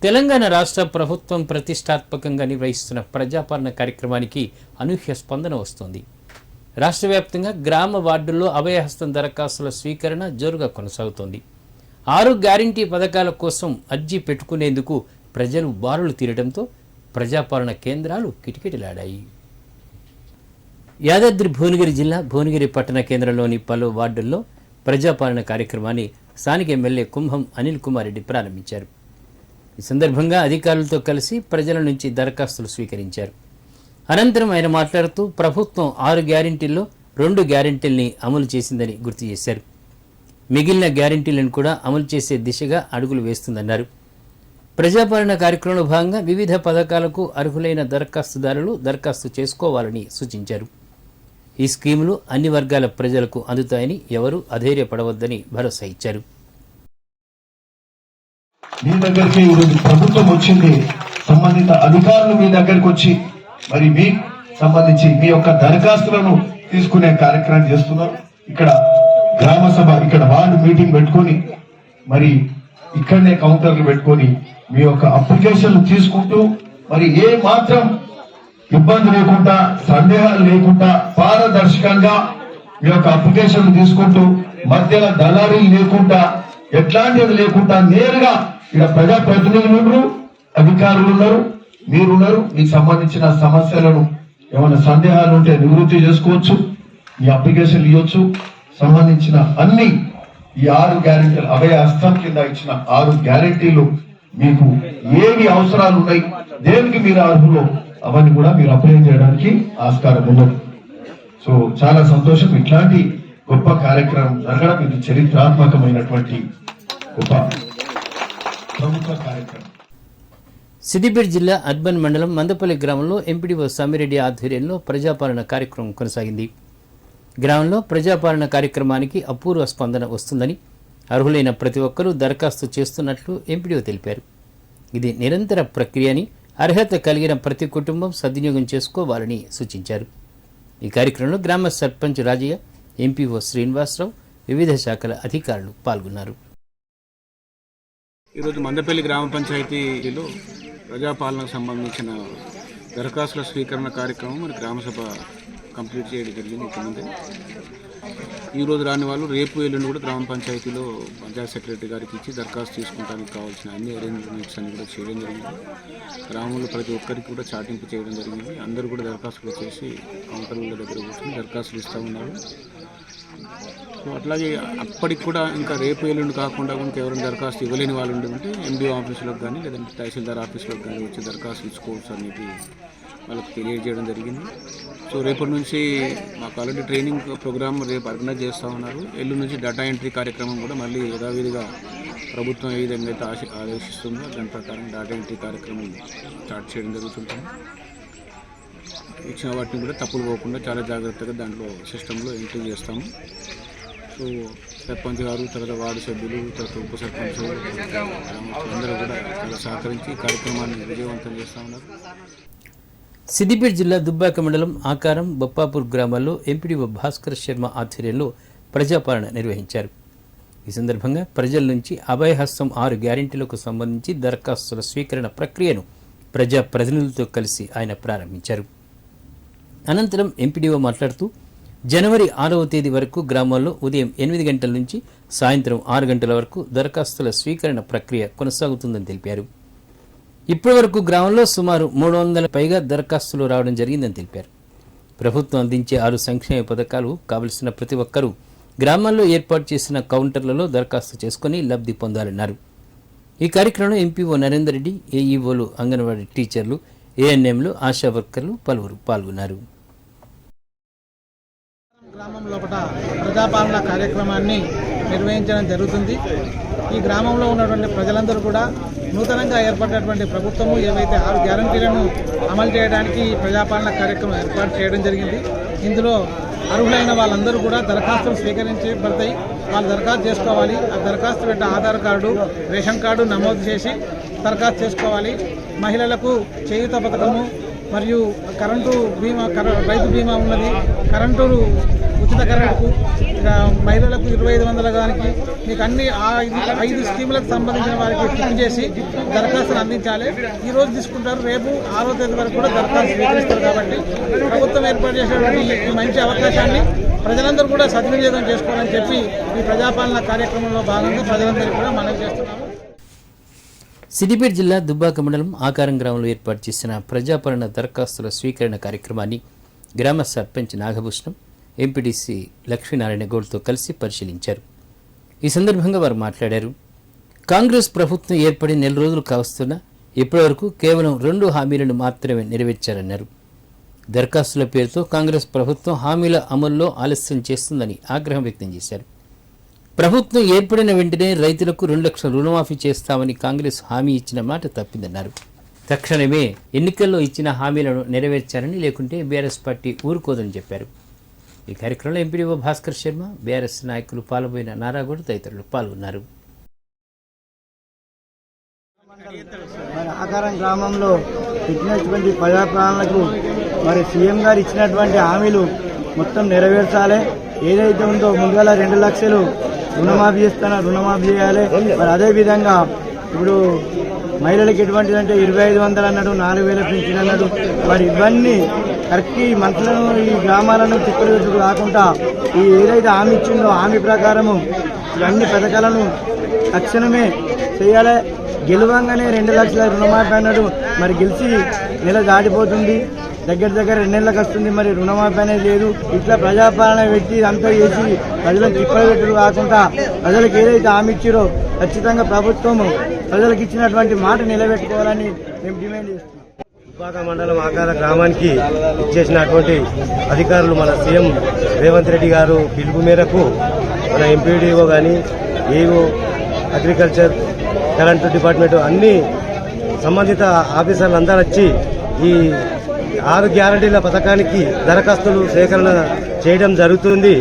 తెలంగాణ రాష్ట్ర ప్రభుత్వం ప్రతిష్టాత్మకంగా నిర్వహిస్తున్న ప్రజాపాలన కార్యక్రమానికి అనూహ్య స్పందన వస్తోంది. రాష్ట్ర వ్యాప్తంగా గ్రామ వార్డుల్లో అభయహస్తం దరఖాస్తుల స్వీకరణ జోరుగా కొనసాగుతోంది. 6 గ్యారంటీ పథకాల కోసం అర్జీ పెట్టుకునేందుకు ప్రజలు బారులు తీరడంతో ప్రజాపాలన కేంద్రాలు కిటకిటలాడాయి. యాదాద్రి భువనగిరి జిల్లా భువనగిరి పట్టణ కేంద్రంలోని పలు వార్డుల్లో ప్రజాపాలన కార్యక్రమాన్ని స్థానిక ఎమ్మెల్యే కుంభం అనిల్ కుమార్ రెడ్డి ప్రారంభించారు. ఈ సందర్భంగా అధికారులతో కలిసి ప్రజల నుంచి దరఖాస్తులు స్వీకరించారు. అనంతరం ఆయన మాట్లాడుతూ ప్రభుత్వం 6 గ్యారెంటీల్లో 2 గ్యారెంటీల్ని అమలు చేసిందని గుర్తు చేశారు. మిగిలిన గ్యారెంటీలను కూడా అమలు చేసే దిశగా అడుగులు వేస్తుందన్నారు. ప్రజాపాలన కార్యక్రమంలో భాగంగా వివిధ పథకాలకు అర్హులైన దరఖాస్తుదారులు దరఖాస్తు చేసుకోవాలని సూచించారు. ఈ స్కీములు అన్ని వర్గాల ప్రజలకు అందుతాయని, ఎవరూ అధైర్యపడవద్దని భరోసా ఇచ్చారు. మీ దగ్గరికి ఈరోజు ప్రభుత్వం వచ్చింది, సంబంధిత అధికారులు మీ దగ్గరకు వచ్చి మరి మీ సంబంధించి మీ యొక్క దరఖాస్తులను తీసుకునే కార్యక్రమం చేస్తున్నారు. ఇక్కడ గ్రామ సభ, ఇక్కడ వార్డు మీటింగ్ పెట్టుకొని మరి ఇక్కడనే కౌంటర్లు పెట్టుకొని మీ యొక్క అప్లికేషన్లు తీసుకుంటూ మరి ఏ మాత్రం ఇబ్బంది లేకుండా, సందేహాలు లేకుండా పారదర్శకంగా మీ యొక్క అప్లికేషన్లు తీసుకుంటూ మధ్యలో దళారీలు లేకుండా ఎట్లాంటిది లేకుండా నేరుగా ఇక్కడ ప్రజాప్రతినిధులు ఉన్నారు, అధికారులు ఉన్నారు, మీరున్నారు. మీకు సంబంధించిన సమస్యలను ఏమైనా సందేహాలు ఉంటే నివృత్తి చేసుకోవచ్చు, మీ అప్లికేషన్ ఇవ్వచ్చు. సంబంధించిన అన్ని ఈ 6 గ్యారెంటీలు అభయ హస్తం కింద ఇచ్చిన 6 గ్యారెంటీలు మీకు ఏవి అవసరాలు ఉన్నాయి, దేనికి మీరు అర్హులో అవన్నీ కూడా మీరు అప్లై చేయడానికి ఆస్కారం ఉన్నది. సో చాలా సంతోషం. ఇట్లాంటి గొప్ప కార్యక్రమం జరగడం ఇది చరిత్రాత్మకమైనటువంటి గొప్ప ప్రభుత్వ కార్యక్రమం. సిద్దిపేట జిల్లా అర్బన్ మండలం మందపల్లి గ్రామంలో ఎంపీడీఓ సామిరెడ్డి ఆధ్వర్యంలో ప్రజాపాలన కార్యక్రమం కొనసాగింది. గ్రామంలో ప్రజాపాలన కార్యక్రమానికి అపూర్వ స్పందన వస్తుందని, అర్హులైన ప్రతి ఒక్కరూ దరఖాస్తు చేస్తున్నట్లు ఎంపీడీఓ తెలిపారు. ఇది నిరంతర ప్రక్రియ అని, అర్హత కలిగిన ప్రతి కుటుంబం సద్వినియోగం చేసుకోవాలని సూచించారు. ఈ కార్యక్రమంలో గ్రామ సర్పంచ్ రాజయ్య, ఎంపీఓ శ్రీనివాసరావు, వివిధ శాఖల అధికారులు పాల్గొన్నారు. ఈరోజు మందపల్లి గ్రామ పంచాయతీలో ప్రజాపాలనకు సంబంధించిన దరఖాస్తుల స్వీకరణ కార్యక్రమం మరి గ్రామసభ కంప్లీట్ చేయడం జరిగింది. ఇక్కడి ఈరోజు రాని వాళ్ళు రేపు ఎల్లుండి కూడా గ్రామ పంచాయతీలో పంచాయత్ సెక్రటరీ గారికి ఇచ్చి దరఖాస్తు తీసుకుంటానికి కావాల్సిన అన్ని అరేంజ్మెంట్స్ అన్ని కూడా చేయడం జరిగింది. గ్రామంలో ప్రతి ఒక్కరికి కూడా చాటింపు చేయడం జరిగింది. అందరూ కూడా దరఖాస్తులు చేసి కౌంటర్ల దగ్గర కూర్చొని దరఖాస్తులు ఇస్తూ ఉన్నారు. సో అట్లాగే అప్పటికి కూడా ఇంకా రేపు ఎల్లుండి కాకుండా ఇంకా ఎవరైనా దరఖాస్తు ఇవ్వలేని వాళ్ళు ఉంటే ఎండిఓ ఆఫీసులకు కానీ లేదంటే తహసీల్దార్ ఆఫీసులకు కానీ వచ్చి దరఖాస్తు ఇచ్చుకోవచ్చు అనేది వాళ్ళకి తెలియజేయడం జరిగింది. సో రేపటి నుంచి మాకు ఆల్రెడీ ట్రైనింగ్ ప్రోగ్రామ్ రేపు ఆర్గనైజ్ చేస్తూ ఉన్నారు. ఎల్లుండి నుంచి డేటా ఎంట్రీ కార్యక్రమం కూడా మళ్ళీ యథావిధిగా ప్రభుత్వం ఏ విధంగా అయితే ఆదేశిస్తుందో దాని ప్రకారం డేటా ఎంట్రీ కార్యక్రమం స్టార్ట్ చేయడం జరుగుతుంటుంది. ఇచ్చిన వాటిని కూడా తప్పులు పోకుండా చాలా జాగ్రత్తగా దాంట్లో సిస్టంలో ఎంట్రీ చేస్తాము. సో సర్పంచ్ గారు, తర్వాత వార్డు సభ్యులు, తర్వాత ఉప సర్పంచ్ అందరూ కూడా చాలా సహకరించి కార్యక్రమాన్ని విజయవంతం చేస్తూ ఉన్నారు. సిద్దిపేట జిల్లా దుబ్బాక మండలం ఆకారం, బొప్పాపూర్ గ్రామాల్లో ఎంపీడీఓ భాస్కర్ శర్మ ఆధ్వర్యంలో ప్రజాపాలన నిర్వహించారు. ఈ సందర్భంగా ప్రజల నుంచి అభయహస్తం 6 గ్యారెంటీలకు సంబంధించి దరఖాస్తుల స్వీకరణ ప్రక్రియను ప్రజాప్రతినిధులతో కలిసి ఆయన ప్రారంభించారు. అనంతరం ఎంపీడీఓ మాట్లాడుతూ జనవరి 6వ తేదీ వరకు గ్రామాల్లో ఉదయం 8 గంటల నుంచి సాయంత్రం 6 గంటల వరకు దరఖాస్తుల స్వీకరణ ప్రక్రియ కొనసాగుతుందని తెలిపారు. ఇప్పటి వరకు గ్రామంలో సుమారు 300 పైగా దరఖాస్తులు రావడం జరిగిందని తెలిపారు. ప్రభుత్వం అందించే 6 సంక్షేమ పథకాలు కావలసిన ప్రతి ఒక్కరూ గ్రామాల్లో ఏర్పాటు చేసిన కౌంటర్లలో దరఖాస్తు చేసుకుని లబ్ధి పొందాలన్నారు. ఈ కార్యక్రమంలో ఎంపీఓ నరేందర్ రెడ్డి, ఏఈఓలు, అంగన్వాడీ టీచర్లు, ఏఎన్ఎంలు, ఆశా వర్కర్లు పలువురు పాల్గొన్నారు. గ్రామం లోపల ప్రజాపాలన కార్యక్రమాన్ని నిర్వహించడం జరుగుతుంది. ఈ గ్రామంలో ఉన్నటువంటి ప్రజలందరూ కూడా నూతనంగా ఏర్పడినటువంటి ప్రభుత్వము ఏవైతే 6 గ్యారంటీలను అమలు చేయడానికి ప్రజాపాలన కార్యక్రమం ఏర్పాటు చేయడం జరిగింది. ఇందులో అర్హులైన వాళ్ళందరూ కూడా దరఖాస్తులు స్వీకరించబడతాయి. వాళ్ళు దరఖాస్తు చేసుకోవాలి. ఆ దరఖాస్తు వెంట ఆధార్ కార్డు, రేషన్ కార్డు నమోదు చేసి దరఖాస్తు చేసుకోవాలి. మహిళలకు చేయూత పథకము, మరియు కరెంటు బీమా రైతు బీమా ఉన్నది, కరెంటు ఉచిత కరెంటుకు, మహిళలకు 2500 దానికి మీకు అన్ని 5 స్కీములకు సంబంధించిన వారికి ఫిక్స్ చేసి దరఖాస్తులు అందించాలి. ఈ రోజు తీసుకుంటారు, రేపు 6వ తేదీ వరకు కూడా దరఖాస్తు స్వీకరిస్తారు. కాబట్టి ప్రభుత్వం ఏర్పాటు చేసినటువంటి ఈ మంచి అవకాశాన్ని ప్రజలందరూ కూడా సద్వినియోగం చేసుకోవాలని చెప్పి ఈ ప్రజాపాలన కార్యక్రమంలో భాగంగా ప్రజలందరూ కూడా మనవి చేస్తున్నాము. సిద్దిపేట జిల్లా దుబ్బాక మండలం ఆకారం గ్రామంలో ఏర్పాటు చేసిన ప్రజాపాలన దరఖాస్తుల స్వీకరణ కార్యక్రమాన్ని గ్రామ సర్పంచ్ నాగభూషణం, ఎంపీటీసీ లక్ష్మీనారాయణ గౌడ్తో కలిసి పరిశీలించారు. ఈ సందర్భంగా వారు మాట్లాడారు. కాంగ్రెస్ ప్రభుత్వం ఏర్పడి నెల రోజులు కావస్తున్నా ఇప్పటివరకు కేవలం 2 హామీలను మాత్రమే నెరవేర్చారన్నారు. దరఖాస్తుల పేరుతో కాంగ్రెస్ ప్రభుత్వం హామీల అమల్లో ఆలస్యం చేస్తుందని ఆగ్రహం వ్యక్తం చేశారు. ప్రభుత్వం ఏర్పడిన వెంటనే రైతులకు 2 లక్షల రుణమాఫీ చేస్తామని కాంగ్రెస్ హామీ ఇచ్చిన మాట తప్పిందన్నారు. తక్షణమే ఎన్నికల్లో ఇచ్చిన హామీలను నెరవేర్చారని, లేకుంటే బీఆర్ఎస్ పార్టీ ఊరుకోదని చెప్పారు. ఈ కార్యక్రమంలో ఎంపీడీఓ భాస్కర్ శర్మ, బీఆర్ఎస్ నాయకులు పాల్గొన్న నారాగౌడ్ తదితరులు పాల్గొన్నారు. ఆకారం గ్రామంలో ఇచ్చినటువంటి ప్రజాపాలనకు మరి సీఎం గారు ఇచ్చినటువంటి హామీలు మొత్తం నెరవేర్చాలి. ఏదైతే ఉందో ముందుగా 2 లక్షలు రుణమాఫీ చేస్తానో రుణమాఫీ చేయాలి. మరి అదేవిధంగా ఇప్పుడు మహిళలకు ఎటువంటిదంటే 2500 అన్నాడు, 4000 పెన్షన్ అన్నాడు. మరి ఇవన్నీ కరెక్ట్ ఈ మనుషులను ఈ గ్రామాలను తిప్పలు కాకుండా ఈ ఏదైతే హామీ ఇచ్చిందో హామీ ప్రకారము ఇవన్నీ పథకాలను తక్షణమే చేయాలి. గెలవంగానే 2 లక్షల రుణమాఫీ అన్నాడు. మరి గెలిచి నెల దాటిపోతుంది, దగ్గర 2 నెలలకు వస్తుంది. మరి రుణమాఫీ అనేది లేదు. ఇట్లా ప్రజాపాలన పెట్టి అంతా చేసి ప్రజలకు తిప్పలు పెట్టుడు కాకుండా ప్రజలకు ఏదైతే హామీ ఇచ్చారో ఖచ్చితంగా ప్రభుత్వం ప్రజలకు ఇచ్చినటువంటి మాట నిలబెట్టుకోవాలని మేము డిమాండ్ చేస్తున్నాం. దుబ్బాక మండలం ఆకార గ్రామానికి ఇచ్చేసినటువంటి అధికారులు మన సీఎం రేవంత్ రెడ్డి గారు పిలుపు మేరకు మన ఎంపీడీఓ కానీ, ఏఓ, అగ్రికల్చర్, కరెంటు డిపార్ట్మెంట్ అన్ని సంబంధిత ఆఫీసర్లు అందరూ వచ్చి ఈ 6 గ్యారంటీల పథకానికి దరఖాస్తులు సేకరణ చేయడం జరుగుతుంది.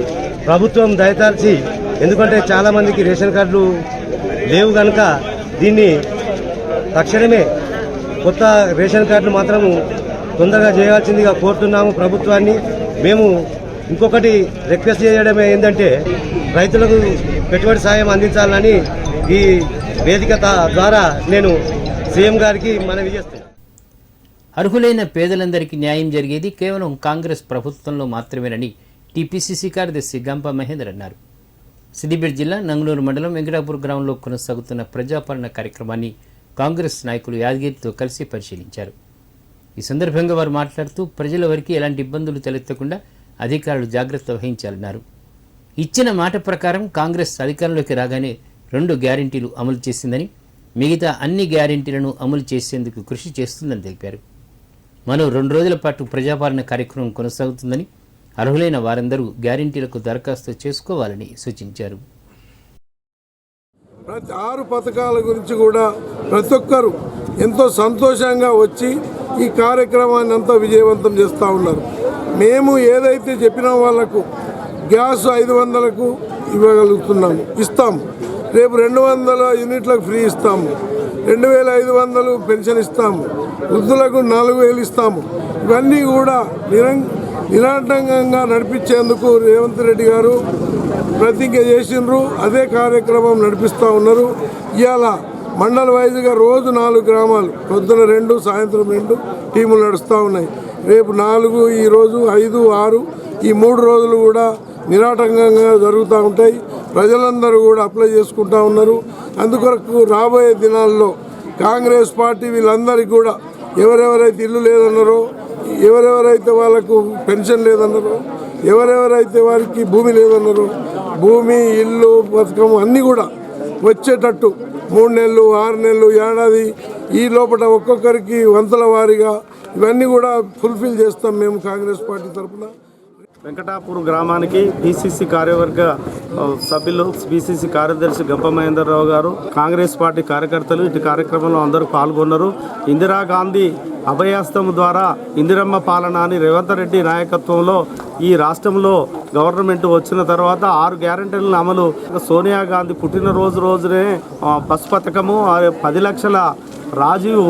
ప్రభుత్వం దయతాల్చి, ఎందుకంటే చాలా మందికి రేషన్ కార్డులు లేవు కనుక దీన్ని తక్షణమే కొత్త రేషన్ కార్డులు మాత్రము తొందరగా చేయాల్సిందిగా కోరుతున్నాము ప్రభుత్వాన్ని. మేము ఇంకొకటి రిక్వెస్ట్ చేయడమే ఏంటంటే రైతులకు పెట్టుబడి సాయం అందించాలని ఈ వేదిక ద్వారా నేను సీఎం గారికి మనవి చేస్తున్నాను. అర్హులైన పేదలందరికీ న్యాయం జరిగేది కేవలం కాంగ్రెస్ ప్రభుత్వంలో మాత్రమేనని టీపీసీసీ కార్యదర్శి గంప మహేందర్ అన్నారు. సిద్దిపేట జిల్లా నంగనూరు మండలం వెంకటాపూర్ గ్రామంలో కొనసాగుతున్న ప్రజాపాలన కార్యక్రమాన్ని కాంగ్రెస్ నాయకులు యాదగిరితో కలిసి పరిశీలించారు. ఈ సందర్భంగా వారు మాట్లాడుతూ ప్రజల వరకు ఎలాంటి ఇబ్బందులు తలెత్తకుండా అధికారులు జాగ్రత్త వహించాలన్నారు. ఇచ్చిన మాట ప్రకారం కాంగ్రెస్ అధికారంలోకి రాగానే 2 గ్యారెంటీలు అమలు చేసిందని, మిగతా అన్ని గ్యారెంటీలను అమలు చేసేందుకు కృషి చేస్తుందని తెలిపారు. మరో 2 రోజుల పాటు ప్రజాపాలన కార్యక్రమం కొనసాగుతుందని, అర్హులైన వారందరూ గ్యారెంటీలకు దరఖాస్తు చేసుకోవాలని సూచించారు. ప్రతి 6 పథకాల గురించి కూడా ప్రతి ఒక్కరు ఎంతో సంతోషంగా వచ్చి ఈ కార్యక్రమాన్ని అంతా విజయవంతం చేస్తూ ఉన్నారు. మేము ఏదైతే చెప్పిన వాళ్లకు గ్యాస్ 500కు ఇవ్వగలుగుతున్నాము, ఇస్తాము. రేపు 200 యూనిట్లకు ఫ్రీ ఇస్తాము, 2500 పెన్షన్ ఇస్తాము, వృద్ధులకు 4000 ఇస్తాము. ఇవన్నీ కూడా నిరాటంకంగా నడిపించేందుకు రేవంత్ రెడ్డి గారు ప్రతిజ్ఞ చేసినారు. అదే కార్యక్రమం నడిపిస్తూ ఉన్నారు. ఇవాళ మండల వైజ్గా రోజు 4 గ్రామాలు, పొద్దున 2, సాయంత్రం 2 టీములు నడుస్తూ ఉన్నాయి. రేపు 4, ఈరోజు 5, 6 ఈ 3 రోజులు కూడా నిరాటంకంగా జరుగుతూ ఉంటాయి. ప్రజలందరూ కూడా అప్లై చేసుకుంటూ ఉన్నారు. అందుకొరకు రాబోయే దినాల్లో కాంగ్రెస్ పార్టీ వీళ్ళందరికీ కూడా ఎవరెవరైతే ఇల్లు లేదన్నారో, ఎవరెవరైతే వాళ్ళకు పెన్షన్ లేదన్నారో, ఎవరెవరైతే వారికి భూమి లేదన్నారో, భూమి, ఇల్లు, పథకం అన్నీ కూడా వచ్చేటట్టు 3 నెలలు, 6 నెలలు, ఏడాది ఈ లోపల ఒక్కొక్కరికి వంతుల వారీగా ఇవన్నీ కూడా ఫుల్ఫిల్ చేస్తాం మేము కాంగ్రెస్ పార్టీ తరఫున. వెంకటాపూర్ గ్రామానికి పిసిసి కార్యవర్గ సభ్యులు, పిసిసి కార్యదర్శి గంప మహేందర్రావు గారు, కాంగ్రెస్ పార్టీ కార్యకర్తలు ఇటు కార్యక్రమంలో అందరూ పాల్గొన్నారు. ఇందిరాగాంధీ అభయహస్తం ద్వారా ఇందిరమ్మ పాలన అని రేవంత్ రెడ్డి నాయకత్వంలో ఈ రాష్ట్రంలో గవర్నమెంట్ వచ్చిన తర్వాత 6 గ్యారెంటీలను అమలు. సోనియా గాంధీ పుట్టినరోజు రోజునే బస్ పథకము, 10 లక్షల రాజీవ్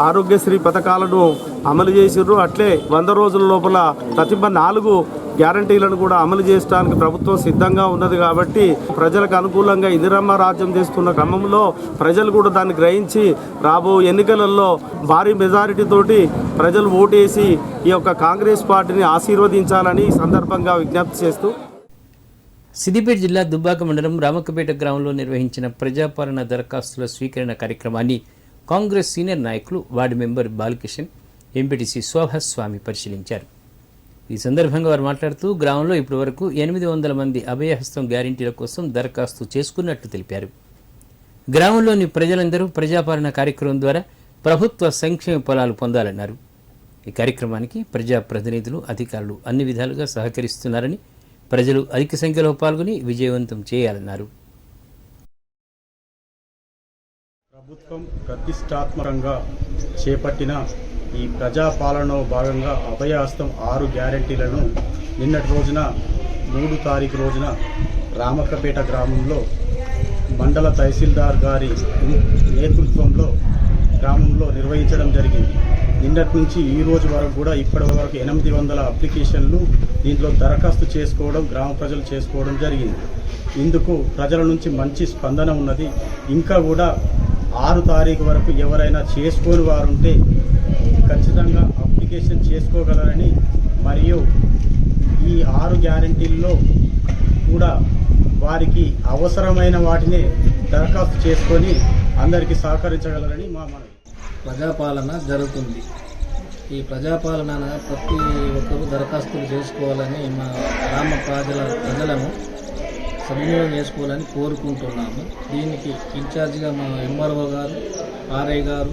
ఆరోగ్యశ్రీ పథకాలను అమలు చేసిర్రు. అట్లే 100 రోజుల లోపల ప్రతి 4 గ్యారంటీలను కూడా అమలు చేయడానికి ప్రభుత్వం సిద్ధంగా ఉన్నది. కాబట్టి ప్రజలకు అనుకూలంగా ఇందిరమ్మ రాజ్యం చేస్తున్న క్రమంలో ప్రజలు కూడా దాన్ని గ్రహించి రాబో ఎన్నికలలో భారీ మెజారిటీ తోటి ప్రజలు ఓటేసి ఈ యొక్క కాంగ్రెస్ పార్టీని ఆశీర్వదించాలని ఈ సందర్భంగా విజ్ఞప్తి చేస్తూ సిద్దిపేట జిల్లా దుబ్బాక మండలం రామక్కపేట గ్రామంలో నిర్వహించిన ప్రజాపాలన దరఖాస్తుల స్వీకరణ కార్యక్రమాన్ని కాంగ్రెస్ సీనియర్ నాయకులు వార్డు మెంబర్ బాలకిషన్, ఎంపీటీసీ శోభస్వామి పరిశీలించారు. ఈ సందర్భంగా వారు మాట్లాడుతూ గ్రామంలో ఇప్పటి వరకు 800 మంది అభయహస్తం గ్యారంటీల కోసం దరఖాస్తు చేసుకున్నట్లు తెలిపారు. గ్రామంలోని ప్రజలందరూ ప్రజాపాలన కార్యక్రమం ద్వారా ప్రభుత్వ సంక్షేమ ఫలాలు పొందాలన్నారు. ఈ కార్యక్రమానికి ప్రజాప్రతినిధులు, అధికారులు అన్ని విధాలుగా సహకరిస్తున్నారని, ప్రజలు అధిక సంఖ్యలో పాల్గొని విజయవంతం చేయాలన్నారు. ప్రభుత్వం ప్రతిష్టాత్మకంగా చేపట్టిన ఈ ప్రజాపాలనలో భాగంగా అభయహస్తం 6 గ్యారెంటీలను నిన్నటి రోజున 3 తారీఖు రోజున రామక్కపేట గ్రామంలో మండల తహసీల్దార్ గారి నేతృత్వంలో గ్రామంలో నిర్వహించడం జరిగింది. నిన్నటి నుంచి ఈ రోజు వరకు కూడా ఇప్పటి వరకు 800 అప్లికేషన్లు దీంట్లో దరఖాస్తు చేసుకోవడం, గ్రామ ప్రజలు చేసుకోవడం జరిగింది. ఇందుకు ప్రజల నుంచి మంచి స్పందన ఉన్నది. ఇంకా కూడా 6 తారీఖు వరకు ఎవరైనా చేసుకోని వారు ఉంటే ఖచ్చితంగా అప్లికేషన్ చేసుకోగలరని, మరియు ఈ 6 గ్యారెంటీల్లో కూడా వారికి అవసరమైన వాటినే దరఖాస్తు చేసుకొని అందరికీ సహకరించగలరని మా మనవి. ప్రజాపాలన జరుగుతుంది. ఈ ప్రజాపాలన ప్రతి ఒక్కరూ దరఖాస్తులు చేసుకోవాలని మా గ్రామ ప్రజలను సద్వినియోగం చేసుకోవాలని కోరుకుంటున్నాము. దీనికి ఇన్ఛార్జిగా మా ఎంఆర్ఓ గారు, ఆర్ఐ గారు,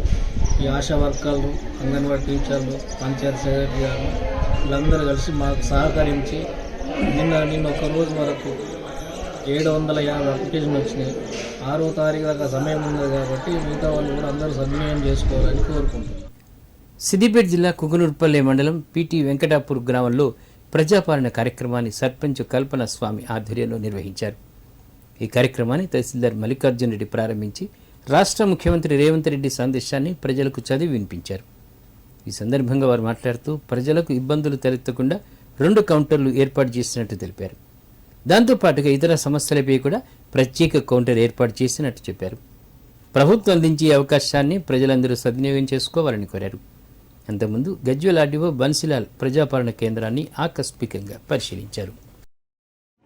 ఈ ఆశా వర్కర్లు, అంగన్వాడీ టీచర్లు, పంచాయతీ సెక్రటరీ గారు వీళ్ళందరూ కలిసి మాకు సహకరించి నిన్న ఒక రోజు వరకు 750 అప్లికేషన్ వచ్చినాయి. 6వ తారీఖు దాకా సమయం ఉంది కాబట్టి మిగతా వాళ్ళు కూడా అందరూ సద్వినియోగం చేసుకోవాలని కోరుకుంటున్నాం. సిద్దిపేట జిల్లా కుకునూర్పల్లె మండలం పిటి వెంకటాపూర్ గ్రామంలో ప్రజాపాలన కార్యక్రమాన్ని సర్పంచ్ కల్పన స్వామి ఆధ్వర్యంలో నిర్వహించారు. ఈ కార్యక్రమాన్ని తహసీల్దార్ మల్లికార్జున్ రెడ్డి ప్రారంభించి రాష్ట్ర ముఖ్యమంత్రి రేవంత్ రెడ్డి సందేశాన్ని ప్రజలకు చదివి వినిపించారు. ఈ సందర్భంగా వారు మాట్లాడుతూ ప్రజలకు ఇబ్బందులు తలెత్తకుండా 2 కౌంటర్లు ఏర్పాటు చేసినట్టు తెలిపారు. దాంతోపాటుగా ఇతర సమస్యలపై కూడా ప్రత్యేక కౌంటర్ ఏర్పాటు చేసినట్టు చెప్పారు. ప్రభుత్వం అందించే అవకాశాన్ని ప్రజలందరూ సద్వినియోగం చేసుకోవాలని కోరారు. అంతకుముందు గజ్వేల్ ఆర్డీఓ బన్సిలాల్ ప్రజాపాలన కేంద్రాన్ని ఆకస్మికంగా పరిశీలించారు.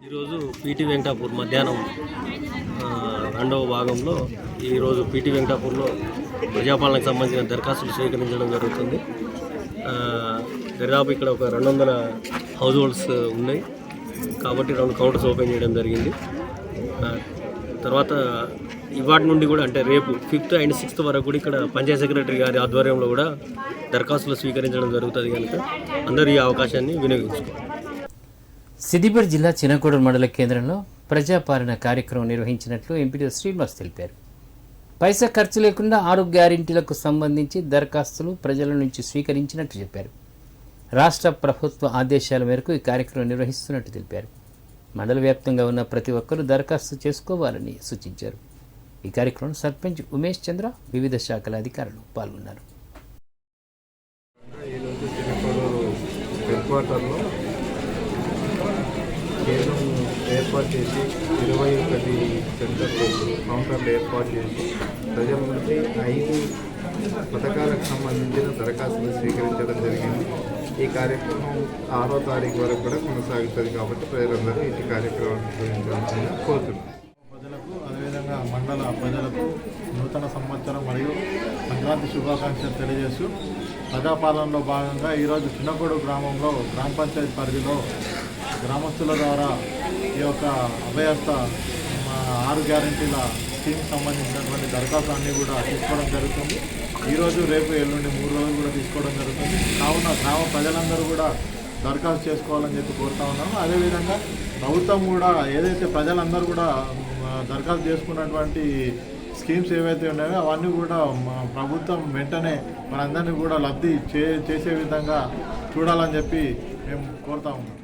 ఈరోజు పీటీ వెంకటాపూర్ మధ్యాహ్నం 2వ భాగంలో ఈరోజు పీటీ వెంకటాపూర్లో ప్రజాపాలనకు సంబంధించిన దరఖాస్తులు స్వీకరించడం జరుగుతుంది. దాదాపు ఇక్కడ ఒక 200 హౌస్ హోల్డ్స్ ఉన్నాయి కాబట్టి 2 కౌంటర్స్ ఓపెన్ చేయడం జరిగింది. తర్వాత ఇవాటి నుండి కూడా అంటే రేపు 5th and 6th వరకు కూడా ఇక్కడ పంచాయత్ సెక్రటరీ గారి ఆధ్వర్యంలో కూడా దరఖాస్తులు స్వీకరించడం జరుగుతుంది కనుక అందరూ ఈ అవకాశాన్ని వినియోగించుకోవాలి. సిద్దిపేట జిల్లా చినకోడూరు మండల కేంద్రంలో ప్రజాపాలన కార్యక్రమం నిర్వహించినట్లు ఎంపీ శ్రీనివాస్ తెలిపారు. పైసా ఖర్చు లేకుండా 6 గ్యారెంటీలకు సంబంధించి దరఖాస్తులు ప్రజల నుంచి స్వీకరించినట్టు చెప్పారు. రాష్ట్ర ప్రభుత్వ ఆదేశాల మేరకు ఈ కార్యక్రమం నిర్వహిస్తున్నట్టు తెలిపారు. మండల వ్యాప్తంగా ఉన్న ప్రతి ఒక్కరూ దరఖాస్తు చేసుకోవాలని సూచించారు. ఈ కార్యక్రమంలో సర్పంచ్ ఉమేష్ చంద్ర, వివిధ శాఖల అధికారులు పాల్గొన్నారు. ఈరోజు చిన్నకోడూరు హెడ్ క్వార్టర్లో కేంద్రం ఏర్పాటు చేసి 21 సెంటర్లు కౌంటర్లు ఏర్పాటు చేసి ప్రజల నుంచి 5 పథకాలకు సంబంధించిన దరఖాస్తులు స్వీకరించడం జరిగింది. ఈ కార్యక్రమం 6వ తారీఖు వరకు కూడా కొనసాగుతుంది కాబట్టి ప్రజలందరూ ఈ కార్యక్రమాన్ని నిర్వహించాల్సిందిగా కోరుతున్నాం. ప్రజలకు అదేవిధంగా మండల ప్రజలకు నూతన సంవత్సరం మరియు సంక్రాంతి శుభాకాంక్షలు తెలియజేస్తూ ప్రజాపాలనలో భాగంగా ఈరోజు చిన్నకోడు గ్రామంలో గ్రామ పంచాయతీ పరిధిలో గ్రామస్తుల ద్వారా ఈ యొక్క అభయస్థ 6 గ్యారెంటీల స్కీమ్ సంబంధించినటువంటి దరఖాస్తు అన్నీ కూడా తీసుకోవడం జరుగుతుంది. ఈరోజు రేపు ఎల్లుండి 3 రోజులు కూడా తీసుకోవడం జరుగుతుంది. కావున గ్రామ ప్రజలందరూ కూడా దరఖాస్తు చేసుకోవాలని చెప్పి కోరుతా ఉన్నాము. అదేవిధంగా ప్రభుత్వం కూడా ఏదైతే ప్రజలందరూ కూడా దరఖాస్తు చేసుకున్నటువంటి స్కీమ్స్ ఏవైతే ఉన్నాయో అవన్నీ కూడా ప్రభుత్వం వెంటనే మనందరినీ కూడా లబ్ధి చేసే విధంగా చూడాలని చెప్పి మేము కోరుతా ఉన్నాం.